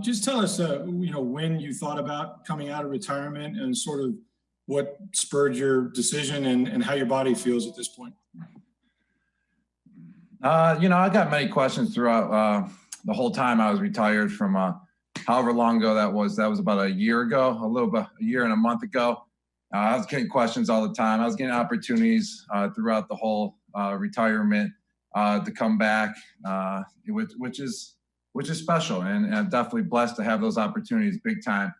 Just tell us, when you thought about coming out of retirement and sort of what spurred your decision and how your body feels at this point. I got many questions throughout the whole time I was retired from however long ago that was. That was about a year ago, a year and a month ago. I was getting questions all the time. I was getting opportunities throughout the whole retirement to come back, which is special, and I'm definitely blessed to have those opportunities big time.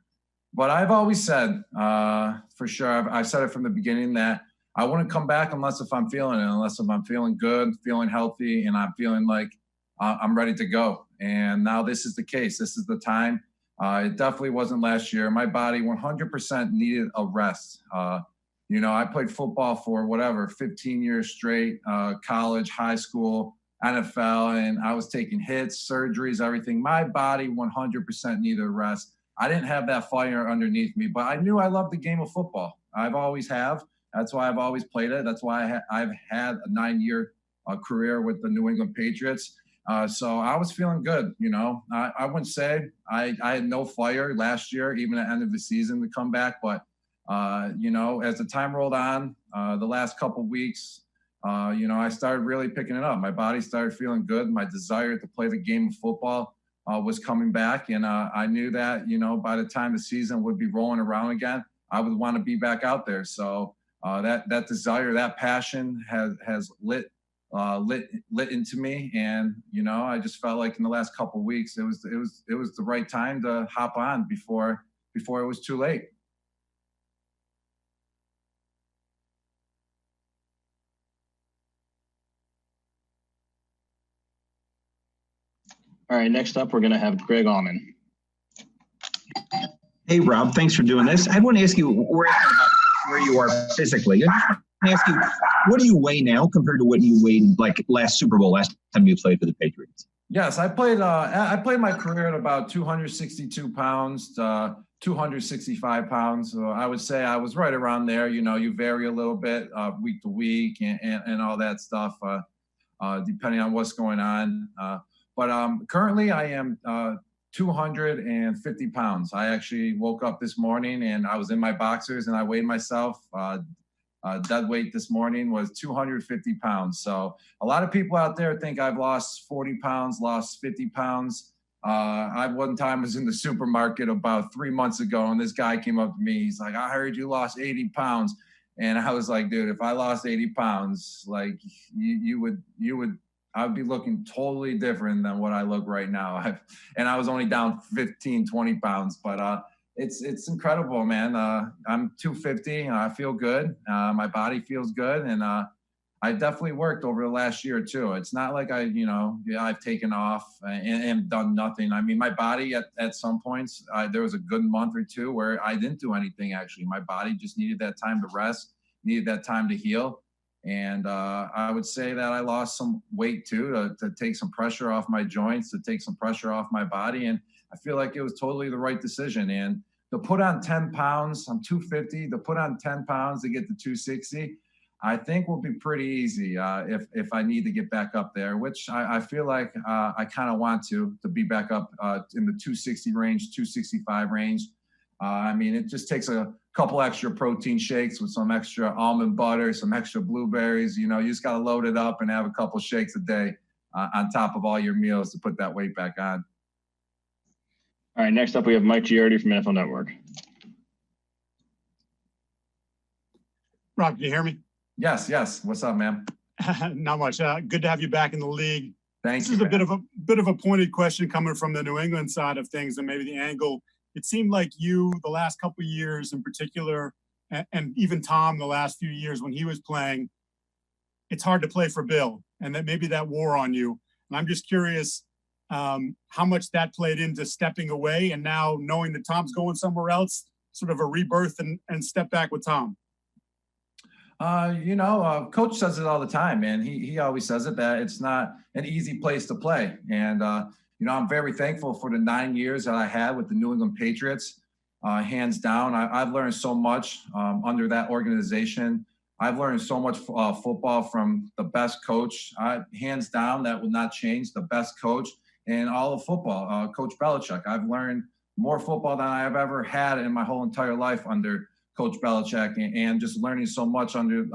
But I've always said, for sure, I've said it from the beginning that I wouldn't come back unless if I'm feeling it, unless if I'm feeling good, feeling healthy, and I'm feeling like I'm ready to go. And now this is the case. This is the time. It definitely wasn't last year. My body 100% needed a rest. I played football for 15 years straight, college, high school, NFL, and I was taking hits, surgeries, everything. My body 100% needed a rest. I didn't have that fire underneath me, but I knew I loved the game of football. I've always have. That's why I've always played it. That's why I've had a 9-year career with the New England Patriots. So I was feeling good. I wouldn't say I had no fire last year, even at the end of the season to come back. But, as the time rolled on, the last couple weeks, I started really picking it up. My body started feeling good. My desire to play the game of football was coming back. And I knew that, by the time the season would be rolling around again, I would want to be back out there. So that desire, that passion has lit into me. And, I just felt like in the last couple of weeks, it was the right time to hop on before it was too late. All right, next up, we're going to have Greg Allman. Hey, Rob, thanks for doing this. I want to ask you, we're asking about where you are physically. I want to ask you, what do you weigh now compared to what you weighed like last Super Bowl, last time you played for the Patriots? Yes, I played my career at about 262 pounds, 265 pounds. So I would say I was right around there. You vary a little bit week to week and all that stuff, depending on what's going on. But currently I am 250 pounds. I actually woke up this morning and I was in my boxers and I weighed myself. Dead weight this morning was 250 pounds. So a lot of people out there think I've lost 40 pounds, lost 50 pounds. I one time was in the supermarket about 3 months ago and this guy came up to me. He's like, I heard you lost 80 pounds. And I was like, dude, if I lost 80 pounds, like I would be looking totally different than what I look right now. And I was only down 15, 20 pounds, but it's incredible, man. I'm 250. I feel good. My body feels good. And I definitely worked over the last year or two. It's not like I've taken off and done nothing. I mean, my body at some points, there was a good month or two where I didn't do anything, actually. My body just needed that time to rest, needed that time to heal. And I would say that I lost some weight too, to take some pressure off my joints, to take some pressure off my body. And I feel like it was totally the right decision. And to put on 10 pounds, I'm 250, to put on 10 pounds to get to 260, I think will be pretty easy if I need to get back up there, which I feel like I kind of want to be back up in the 260 range, 265 range. I mean, it just takes a couple extra protein shakes with some extra almond butter, some extra blueberries. You just got to load it up and have a couple shakes a day on top of all your meals to put that weight back on. All right, next up we have Mike Giardi from NFL Network. Rob, can you hear me? Yes. What's up, man? Not much. Good to have you back in the league. Thanks. This is a bit of a pointed question coming from the New England side of things, and maybe the angle. It seemed like you, the last couple of years in particular, and even Tom the last few years when he was playing, it's hard to play for Bill, and that maybe that wore on you. And I'm just curious how much that played into stepping away, and now knowing that Tom's going somewhere else, sort of a rebirth and step back with Tom. Coach says it all the time, man. He always says it, that it's not an easy place to play. And, I'm very thankful for the 9 years that I had with the New England Patriots. Hands down, I've learned so much under that organization. I've learned so much football from the best coach. Hands down, that will not change, the best coach in all of football, Coach Belichick. I've learned more football than I have ever had in my whole entire life under Coach Belichick, and just learning so much under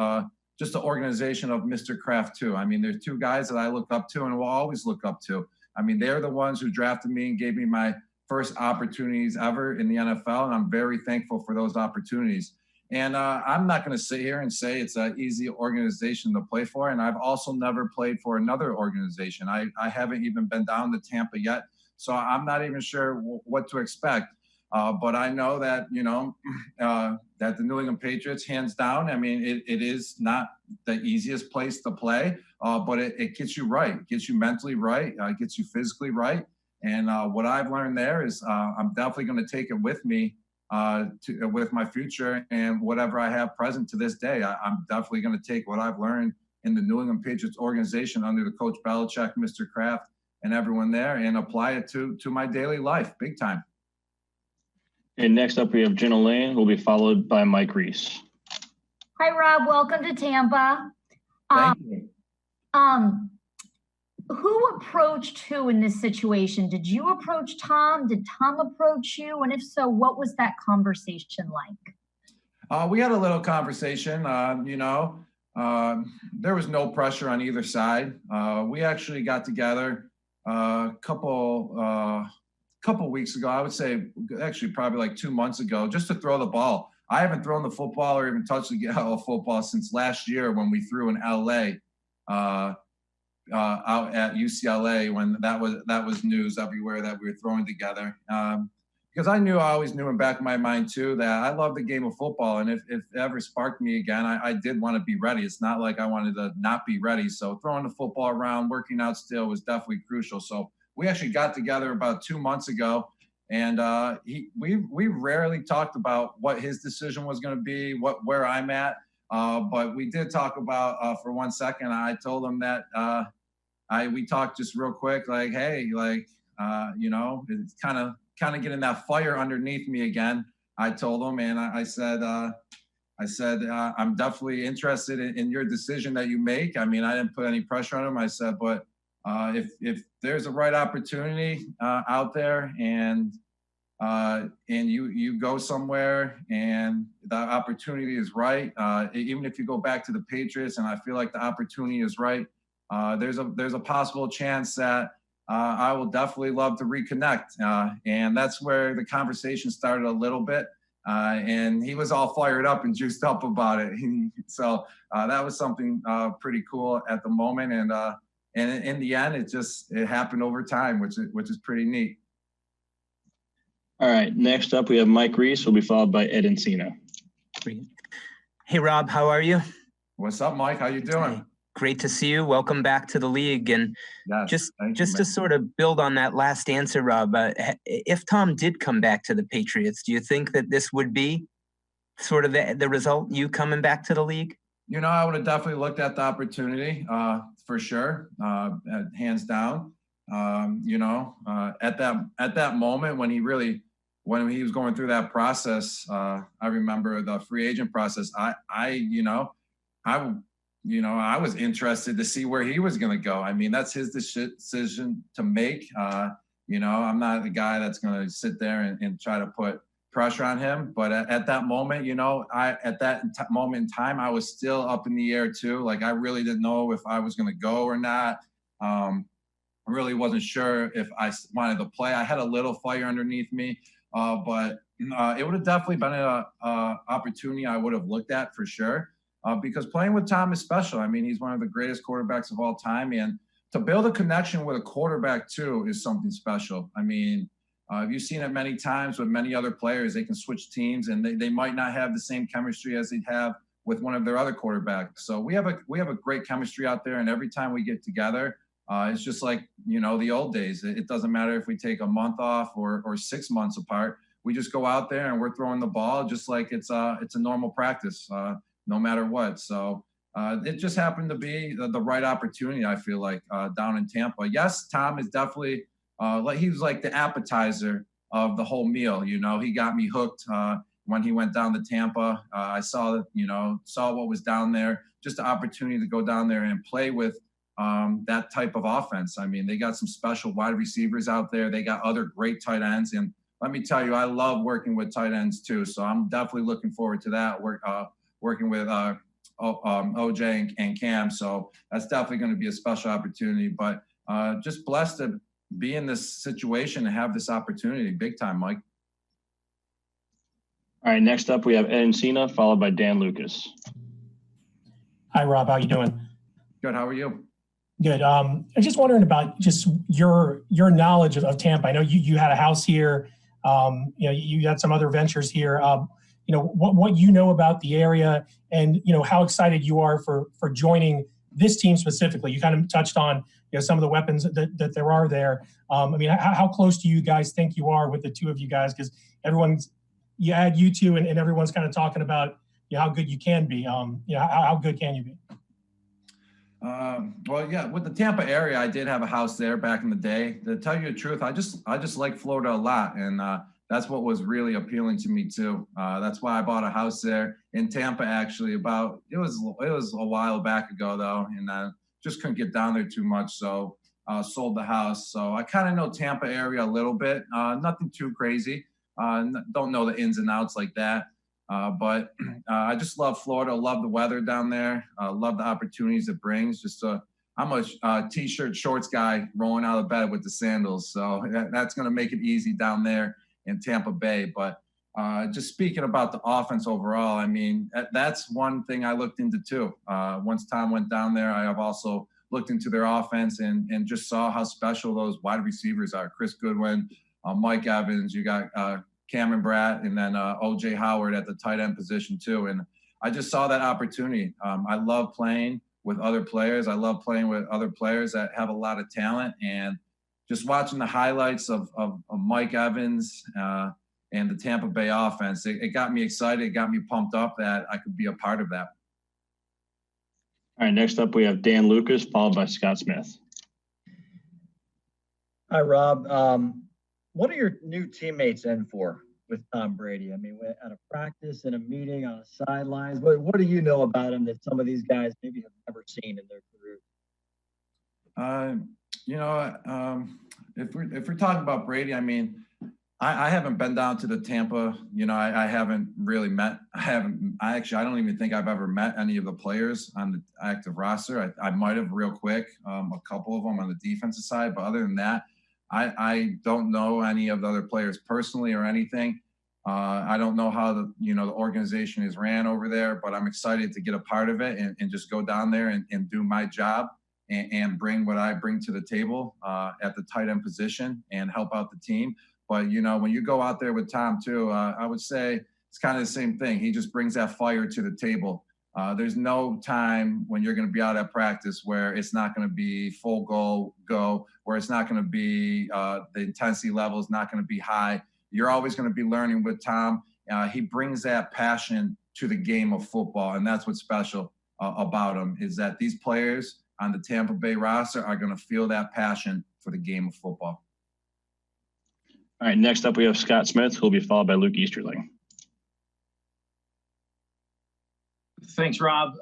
just the organization of Mr. Kraft too. I mean, there's two guys that I look up to and will always look up to. I mean, they're the ones who drafted me and gave me my first opportunities ever in the NFL, and I'm very thankful for those opportunities. And I'm not going to sit here and say it's an easy organization to play for, and I've also never played for another organization. I haven't even been down to Tampa yet, so I'm not even sure what to expect. But I know that, that the New England Patriots, hands down, I mean, it is not the easiest place to play, but it gets you right. It gets you mentally right. It gets you physically right. And what I've learned there is I'm definitely going to take it with me with my future and whatever I have present to this day. I'm definitely going to take what I've learned in the New England Patriots organization under the Coach Belichick, Mr. Kraft, and everyone there, and apply it to my daily life, big time. And next up, we have Jenna Lane, who will be followed by Mike Reese. Hi, Rob. Welcome to Tampa. Thank you. Who approached who in this situation? Did you approach Tom? Did Tom approach you? And if so, what was that conversation like? We had a little conversation. There was no pressure on either side. We actually got together a couple weeks ago. I would say actually probably like 2 months ago, just to throw the ball. I haven't thrown the football or even touched the football since last year when we threw in LA. Out at UCLA, when that was news everywhere that we were throwing together. Because I always knew in the back of my mind too that I love the game of football, and if it ever sparked me again, I did want to be ready. It's not like I wanted to not be ready. So throwing the football around, working out still was definitely crucial. So we actually got together about 2 months ago, and we rarely talked about what his decision was going to be, where I'm at. But we did talk about for 1 second. I told him that we talked just real quick, like, hey, like, it's kind of getting that fire underneath me again. I told him, and I said, I'm definitely interested in your decision that you make. I mean, I didn't put any pressure on him. I said, but if there's a right opportunity out there, and you go somewhere and the opportunity is right, even if you go back to the Patriots and I feel like the opportunity is right, there's a possible chance that I will definitely love to reconnect. And that's where the conversation started a little bit. And he was all fired up and juiced up about it. So that was something pretty cool at the moment. And in the end, it happened over time, which is pretty neat. All right. Next up, we have Mike Reese, who will be followed by Ed Encino. Hey, Rob, how are you? What's up, Mike? How you doing? Great to see you. Welcome back to the league. And yes, just to sort of build on that last answer, Rob, if Tom did come back to the Patriots, do you think that this would be sort of the result, you coming back to the league? I would have definitely looked at the opportunity for sure, hands down. At that moment when he was going through that process, I remember the free agent process. I was interested to see where he was going to go. I mean, that's his decision to make. I'm not the guy that's going to sit there and try to put pressure on him. But at that moment, at that moment in time, I was still up in the air too. Like, I really didn't know if I was going to go or not. I really wasn't sure if I wanted to play. I had a little fire underneath me, but it would have definitely been an opportunity I would have looked at for sure. Because playing with Tom is special. I mean, he's one of the greatest quarterbacks of all time. And to build a connection with a quarterback, too, is something special. I mean, you've seen it many times with many other players. They can switch teams, and they might not have the same chemistry as they'd have with one of their other quarterbacks. So we have a great chemistry out there, and every time we get together, it's just like, the old days. It doesn't matter if we take a month off or 6 months apart. We just go out there, and we're throwing the ball just like it's a normal practice. No matter what. So it just happened to be the right opportunity, I feel like, down in Tampa. Yes, Tom is definitely he was like the appetizer of the whole meal. He got me hooked when he went down to Tampa. I saw what was down there, just the opportunity to go down there and play with that type of offense. I mean, they got some special wide receivers out there. They got other great tight ends. And let me tell you, I love working with tight ends too. So I'm definitely looking forward to that, working with OJ and Cam. So that's definitely going to be a special opportunity. But just blessed to be in this situation and have this opportunity. Big time, Mike. All right, next up we have Ed Encina, followed by Dan Lucas. Hi, Rob. How you doing? Good. How are you? Good. I'm just wondering about just your knowledge of Tampa. I know you had a house here. You had some other ventures here. What you know about the area, and how excited you are for joining this team specifically. You kind of touched on some of the weapons that there are there. How close do you guys think you are with the two of you guys? Because you add you two, and everyone's kind of talking about how good you can be. How good can you be? Well, yeah, with the Tampa area, I did have a house there back in the day. To tell you the truth, I just like Florida a lot, and that's what was really appealing to me too. That's why I bought a house there in Tampa. Actually, it was a while back ago though, and just couldn't get down there too much, so sold the house. So I kind of know Tampa area a little bit, nothing too crazy. Don't know the ins and outs like that. But I just love Florida, love the weather down there, love the opportunities it brings. I'm a t-shirt shorts guy rolling out of bed with the sandals. So that's going to make it easy down there in Tampa Bay. But just speaking about the offense overall, that's one thing I looked into too. Once Tom went down there, I have also looked into their offense and just saw how special those wide receivers are. Chris Goodwin, Mike Evans, you got Cameron Bratt, and then OJ Howard at the tight end position too. And I just saw that opportunity. I love playing with other players. I love playing with other players that have a lot of talent, and just watching the highlights of Mike Evans and the Tampa Bay offense, it got me excited. It got me pumped up that I could be a part of that. All right, next up we have Dan Lucas, followed by Scott Smith. Hi, Rob. What are your new teammates in for with Tom Brady? At a practice, in a meeting, on the sidelines, what do you know about him that some of these guys maybe have never seen in their careers? If we're talking about Brady, I haven't been down to the Tampa. I haven't really met. I don't even think I've ever met any of the players on the active roster. I might have real quick, a couple of them on the defensive side, but other than that, I don't know any of the other players personally or anything. I don't know how the organization is ran over there, but I'm excited to get a part of it and just go down there and do my job and bring what I bring to the table at the tight end position and help out the team. But, when you go out there with Tom too, I would say it's kind of the same thing. He just brings that fire to the table. There's no time when you're going to be out at practice where it's not going to be full go, where it's not going to be the intensity level is not going to be high. You're always going to be learning with Tom. He brings that passion to the game of football, and that's what's special about him, is that these players on the Tampa Bay roster are going to feel that passion for the game of football. All right, next up we have Scott Smith, who will be followed by Luke Easterling. Thanks, Rob.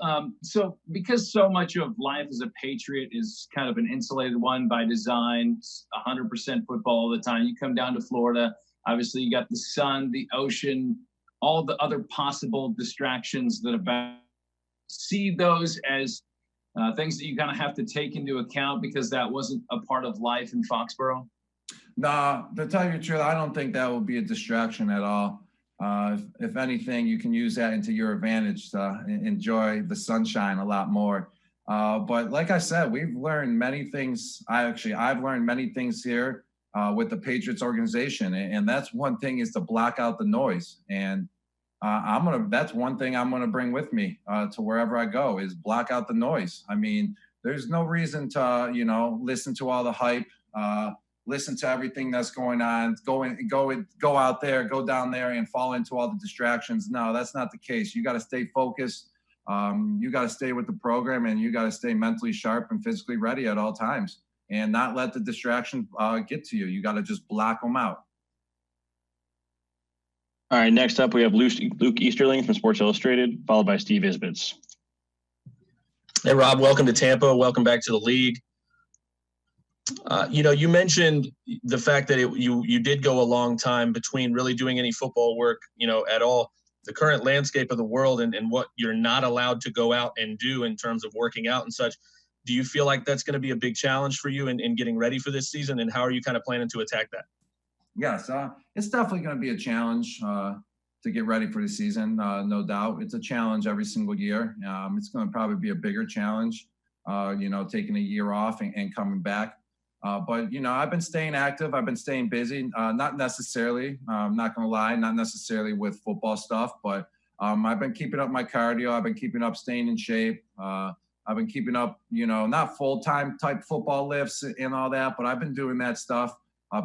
So because so much of life as a Patriot is kind of an insulated one by design, 100% football all the time, you come down to Florida, obviously you got the sun, the ocean, all the other possible distractions that about. See those as things that you kind of have to take into account because that wasn't a part of life in Foxborough? No, to tell you the truth, I don't think that will be a distraction at all. If anything, you can use that into your advantage to enjoy the sunshine a lot more. But like I said, we've learned many things. I've learned many things here with the Patriots organization, and that's one thing, is to block out the noise. And that's one thing I'm gonna bring with me to wherever I go, is block out the noise. There's no reason to listen to all the hype. Listen to everything that's going on, go out there, go down there and fall into all the distractions. No, that's not the case. You got to stay focused. You got to stay with the program, and you got to stay mentally sharp and physically ready at all times and not let the distractions get to you. You got to just block them out. All right, next up we have Luke Easterling from Sports Illustrated, followed by Steve Isbitz. Hey, Rob, welcome to Tampa. Welcome back to the league. You mentioned the fact that you did go a long time between really doing any football work, at all. The current landscape of the world and what you're not allowed to go out and do in terms of working out and such. Do you feel like that's going to be a big challenge for you in getting ready for this season? And how are you kind of planning to attack that? Yes, it's definitely going to be a challenge to get ready for the season, no doubt. It's a challenge every single year. It's going to probably be a bigger challenge, taking a year off and coming back. But I've been staying active. I've been staying busy. Not necessarily, I'm not going to lie, not necessarily with football stuff, but I've been keeping up my cardio. I've been keeping up staying in shape. I've been keeping up, not full-time type football lifts and all that, but I've been doing that stuff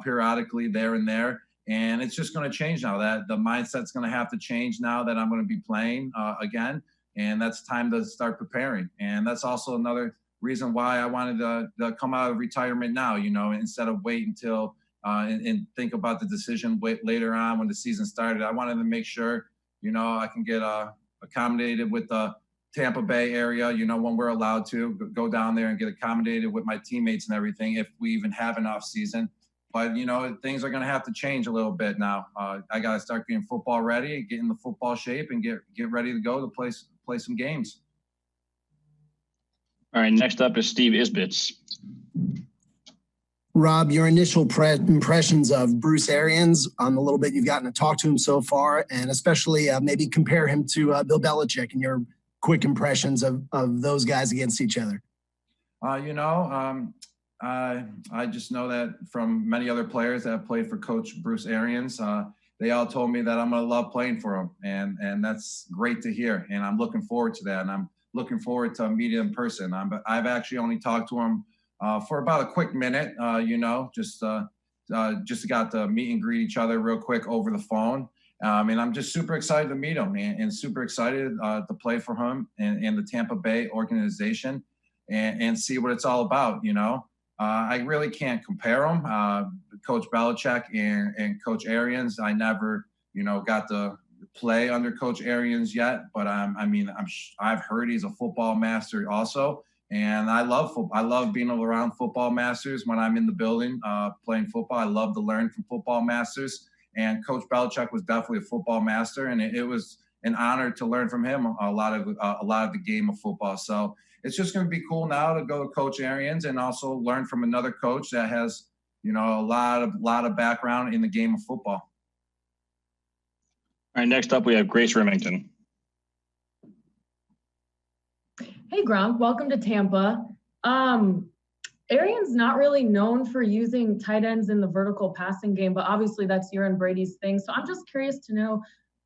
periodically there and there. And it's just going to change now. That the mindset's going to have to change now that I'm going to be playing again. And that's time to start preparing. And that's also another reason why I wanted to come out of retirement now, instead of wait until and think about the decision later on when the season started. I wanted to make sure, I can get accommodated with the Tampa Bay area, when we're allowed to go down there and get accommodated with my teammates and everything, if we even have an off season. But, things are going to have to change a little bit now. I got to start getting football ready, get in the football shape, and get ready to go to play some games. All right, next up is Steve Isbitz. Rob, your initial impressions of Bruce Arians, a little bit you've gotten to talk to him so far, and especially maybe compare him to Bill Belichick and your quick impressions of those guys against each other. I just know that from many other players that have played for Coach Bruce Arians, they all told me that I'm going to love playing for him. And that's great to hear. And I'm looking forward to that. And I'm looking forward to meeting him in person. I've actually only talked to him for about a quick minute, just got to meet and greet each other real quick over the phone. And I'm just super excited to meet him and super excited to play for him and the Tampa Bay organization and see what it's all about, I really can't compare them. Coach Belichick and Coach Arians, I never, got to play under Coach Arians yet, but I've heard he's a football master also. And I love football. I love being around football masters when I'm in the building playing football. I love to learn from football masters. And Coach Belichick was definitely a football master, and it was an honor to learn from him a lot of the game of football. So it's just going to be cool now to go to Coach Arians and also learn from another coach that has, a lot of background in the game of football. All right, next up we have Grace Remington. Hey, Gronk, welcome to Tampa. Arians not really known for using tight ends in the vertical passing game, but obviously that's your and Brady's thing. So I'm just curious to know,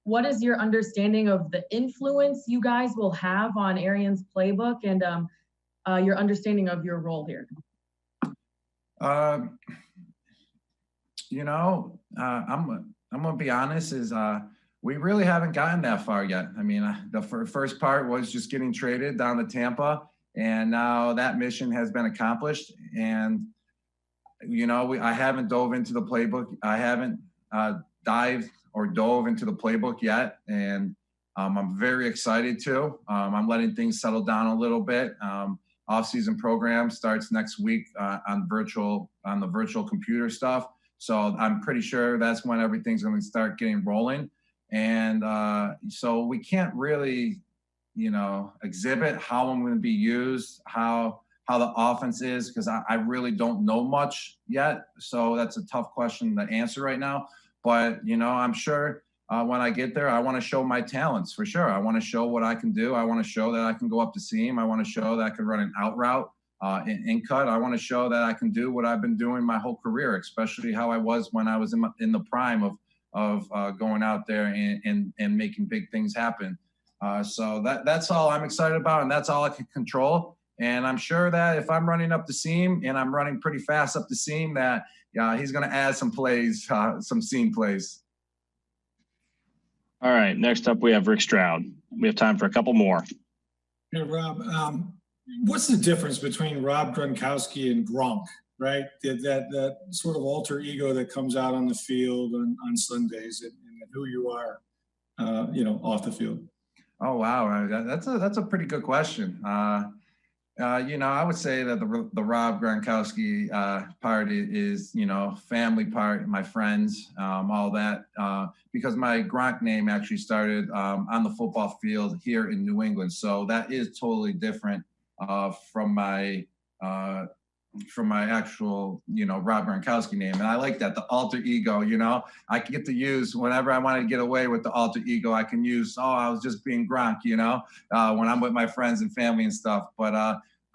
what is your understanding of the influence you guys will have on Arians' playbook and your understanding of your role here? I'm going to be honest, we really haven't gotten that far yet. The first part was just getting traded down to Tampa, and now that mission has been accomplished. And, I haven't dove into the playbook. I haven't dove into the playbook yet. And I'm very excited to. I'm letting things settle down a little bit. Off-season program starts next week on the virtual computer stuff. So I'm pretty sure that's when everything's going to start getting rolling. And so we can't really, exhibit how I'm going to be used, how the offense is, because I really don't know much yet. So that's a tough question to answer right now. But, I'm sure when I get there, I want to show my talents for sure. I want to show what I can do. I want to show that I can go up the seam. I want to show that I can run an out route, in cut. I want to show that I can do what I've been doing my whole career, especially how I was when I was in the prime of going out there and making big things happen. So that's all I'm excited about, and that's all I can control. And I'm sure that if I'm running up the seam and I'm running pretty fast up the seam, that he's going to add some plays, some seam plays. All right, next up we have Rick Stroud. We have time for a couple more. Hey, Rob, what's the difference between Rob Gronkowski and Gronk, right? That sort of alter ego that comes out on the field on Sundays and who you are, off the field? Oh, wow. That's a pretty good question. I would say that the Rob Gronkowski part is, family part, my friends, all that, because my Gronk name actually started on the football field here in New England. So that is totally different from my actual, Rob Gronkowski name. And I like that, the alter ego, I can get to use whenever I want to get away with the alter ego, I can use, I was just being Gronk, when I'm with my friends and family and stuff. But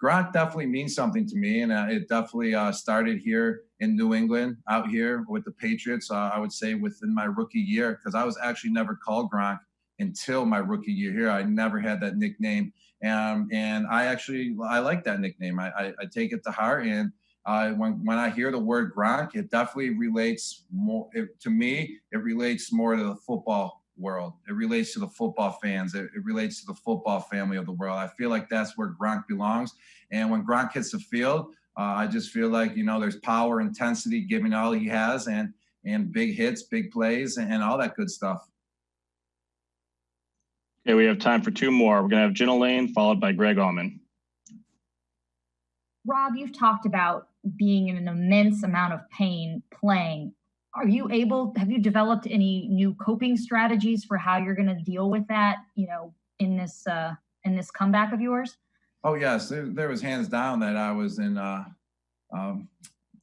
Gronk definitely means something to me. And it definitely started here in New England, out here with the Patriots, I would say within my rookie year, because I was actually never called Gronk until my rookie year here. I never had that nickname. And I like that nickname. I take it to heart. And when I hear the word Gronk, it definitely relates more to me. It relates more to the football world. It relates to the football fans. It relates to the football family of the world. I feel like that's where Gronk belongs. And when Gronk hits the field, I just feel like, there's power, intensity, giving all he has, and big hits, big plays, and all that good stuff. Okay, we have time for two more. We're going to have Jenna Lane, followed by Greg Allman. Rob, you've talked about being in an immense amount of pain playing. Have you developed any new coping strategies for how you're going to deal with that, in this comeback of yours? Oh, yes. There was hands down that I was in,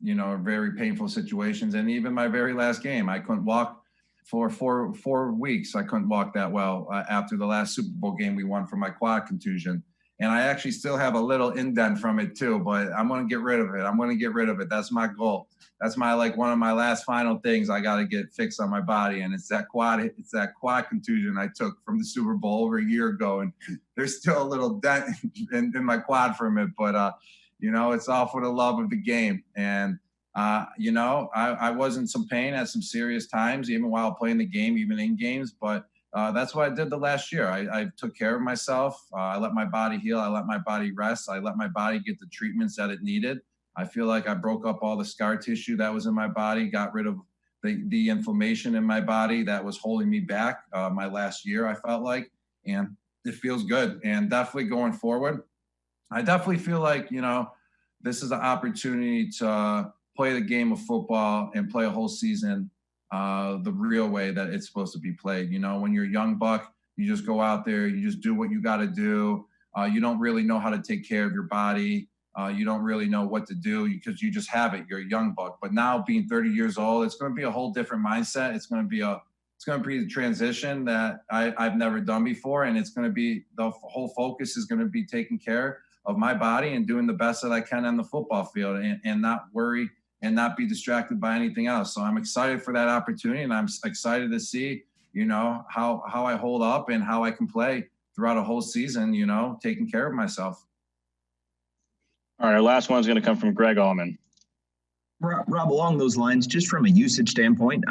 very painful situations. And even my very last game, I couldn't walk for four weeks. I couldn't walk that well after the last Super Bowl game we won for my quad contusion. And I actually still have a little indent from it too, but I'm going to get rid of it. That's my goal. That's one of my last final things I got to get fixed on my body. And it's that quad contusion I took from the Super Bowl over a year ago. And there's still a little dent in my quad from it, but it's all for the love of the game. And I was in some pain at some serious times, even while playing the game, even in games. But that's what I did the last year. I took care of myself. I let my body heal. I let my body rest. I let my body get the treatments that it needed. I feel like I broke up all the scar tissue that was in my body, got rid of the inflammation in my body that was holding me back my last year, I felt like. And it feels good. And definitely going forward, I definitely feel like, this is an opportunity to play the game of football and play a whole season the real way that it's supposed to be played. When you're a young buck, you just go out there, you just do what you got to do. You don't really know how to take care of your body. You don't really know what to do because you just have it. You're a young buck. But now being 30 years old, it's going to be a whole different mindset. It's going to be a transition that I've never done before. And it's going to be, the whole focus is going to be taking care of my body and doing the best that I can on the football field and not worry and not be distracted by anything else. So I'm excited for that opportunity, and I'm excited to see, how I hold up and how I can play throughout a whole season, taking care of myself. All right, our last one's going to come from Greg Allman. Rob, along those lines, just from a usage standpoint,